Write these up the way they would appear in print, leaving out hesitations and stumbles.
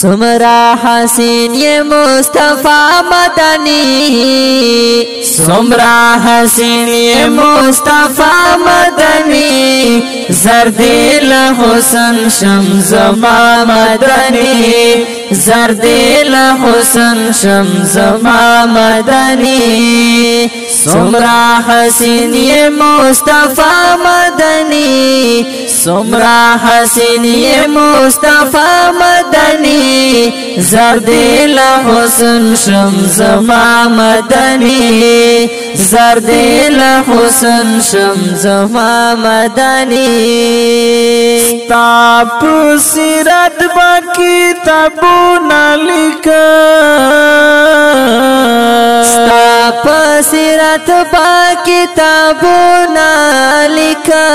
सुमरा हसीन ये मुस्तफा मदनी, सुमरा हसीन ये मुस्तफा मदनी, जर्दिल हुसन शमज़मा मदनी, जर्दिल हुसन शमज़मा मदनी, सुमरा हसीन ये मुस्तफा मदनी, सुमरा हसीन ये मुस्तफा मदनी, जर्दिल हुसन शमज़मा मदनी, जर्दिल हुसन शमज़मा मदनी। ताप सिरत बाकी तबू नालिका, ताप सिरत बाकी तबू नालिका,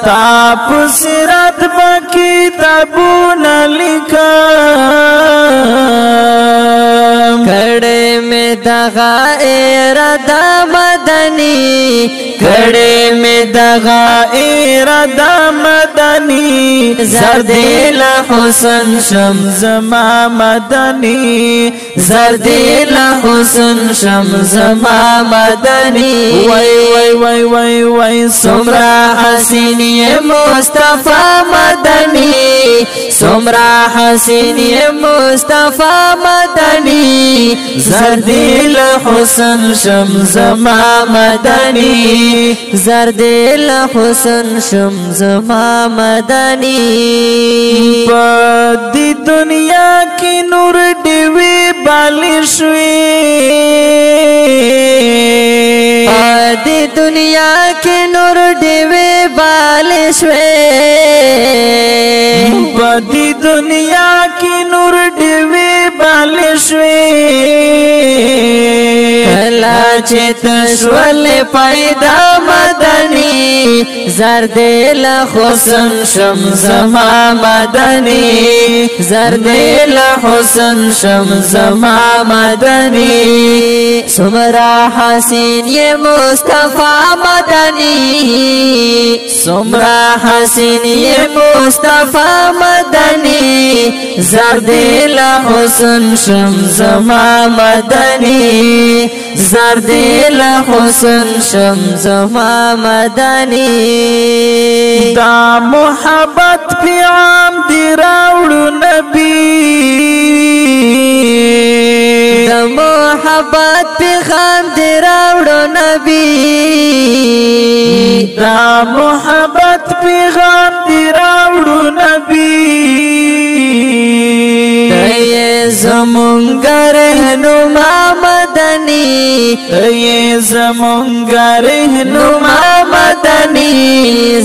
ताप सिरत बाकी तबू नालिका, कड़े में दगा इरादा मदनी, कड़े में दगा इरादा मदनी, जर्दिल हुसन शमज़मा मदनी, जर्दिल हुसन शमज़मा मदनी। वै वै वै वै वै सुमरा हसीन ये मुस्तफा मदनी, सुमरा हसीन ये मुस्तफा मदनी, जर्दिल हुसन शमज़मा मदनी, जर्दिल हुसन शमज़मा मदनी। बदी दुनिया की नूर डिवी बालिशवी, बदी दुनिया की नूर डिवी बालिशवी, बदी दुनिया की नूर डिवी बालिशवी, कला चित स्वल पैदा मदनी, जर्दिल हुसन शमज़मा मदनी, जर्दिल हुसन शमज़मा मदनी, सुमरा हसीन ये मुस्तफा मदनी, सुमरा हसीन ये मुस्तफा मदनी, जर्दिल हुसन शमज़मा मदनी, जर्दिल हुसन शमज़मा मदनी। दा मोहब्बत प्याम दिराउडु नबी, दा मोहब्बत पैगाम दिराउडु नबी, दा मोहब्बत पैगाम दिराउडु नबी, ये ज़मुंगा रहनुमा मदनी, ये ज़मुंगा रहनुमा मदनी,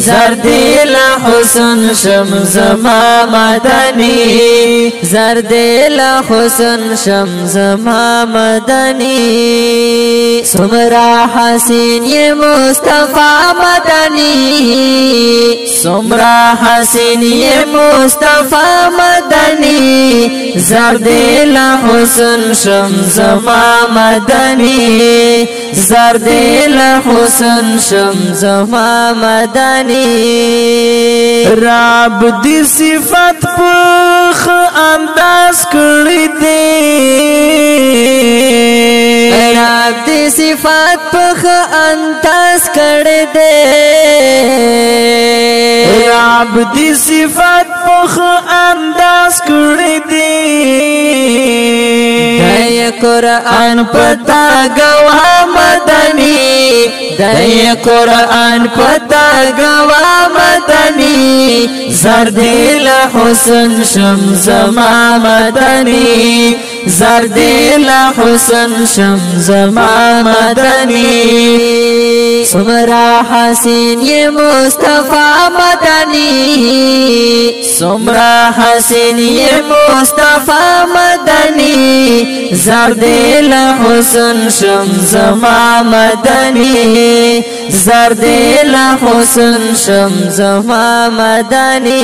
जर्दिल हुसन शमज़मा मदनी, जर्दिल हुसन शमज़मा मदनी, सुमरा हसीन ये मुस्तफा मदनी, सुमरा हसीन ये मुस्तफा मदनी, जर्दिल हुसन शमज़मा मदनी, जर्दिल हुसन शमज़मा मदनी। रब दी सिफत पुख अंदाज कड़ी दे, रब दी सिफत पुख अंदाज कर दे, रब दी सिफत पुख अंदाज कड़ी दे, दय कुरान पता गवा मदनी, दय कुरान पता गवा मदनी, जर्दिल हुसन शमज़मा मदनी, जर्दिल हुसन शमज़मा मदनी, सुमरा हसीन ये मुस्तफा मदनी, सुमरा हसीन ये मुस्तफा मदनी, जर्दिल हुसन शमज़मा मदनी, जर्दिल हुसन शमज़मा मदनी।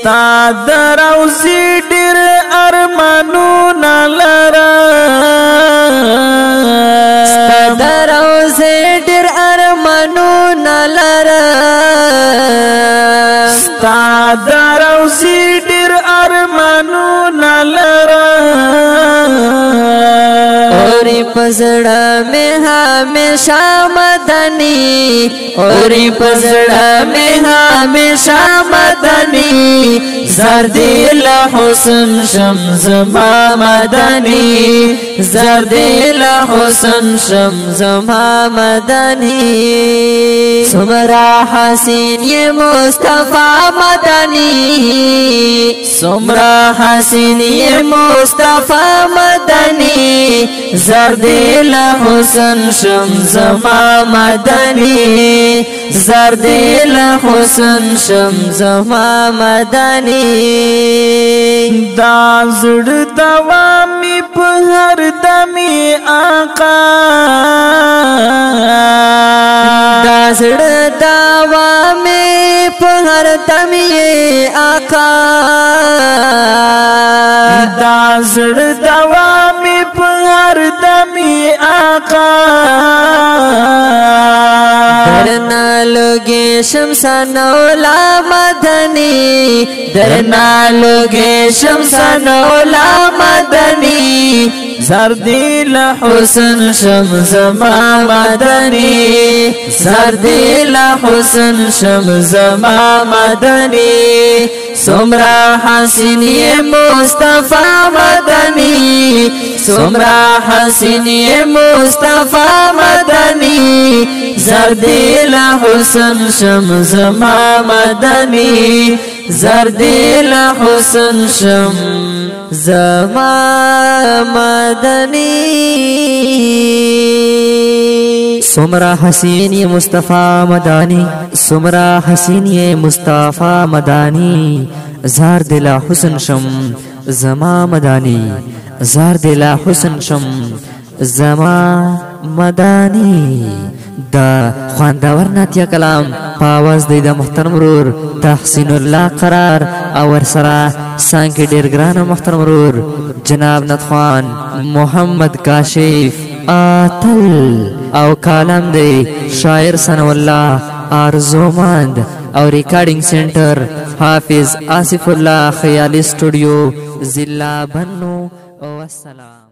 तादरौसी डिर अरमानु नलरा, तादरौसी डिर अरमानु नलरा, तादरौ روزي ډیر ارمانو نلرا اوری پزړه مې همیشه مدني اوری پزړه مې همیشه مدني زردی له حسن شم زما مدني زردی له حسن شم زما مدني سمرا حسین یہ مصطفی مدنی سمرا حسین یہ مصطفی مدنی زردیل حسن شم زما مدنی زردیل حسن شم زما مدنی دا زړ دوامي په هر دمي آقا دا زړ دوامي په هر دمي آقا دا زړ دوامي په هر دمي آقا درنا لوگے شمسان اولا مدنی درنا لوگے شمسان اولا مدنی زردیل حسن شم زما مدنی زردیل حسن شم زما مدنی سمرا حسینی مصطفی مدنی سمرا حسینی مصطفی مدنی زردیل حسن شم زما مدنی زردیل حسن شم زما مدنی سمرا حسین یہ مصطفی مدانی سمرا حسین یہ مصطفی مدانی زار دلا حسن شم زما مدانی زار دلا حسن شم زما مدانی دا خواندور ناتیا کلام پاواز دی دا محترم رور تحسین اللہ قرار اور سرا سانکی ډیر ګران محترم رور جناب ندخوان محمد کاشف آتل او کالم دی شاعر ثناء الله آرزومند او ریکارڈنگ سینٹر حافظ آصف اللہ خیالی اسٹوڈیو ضلع بنو والسلام.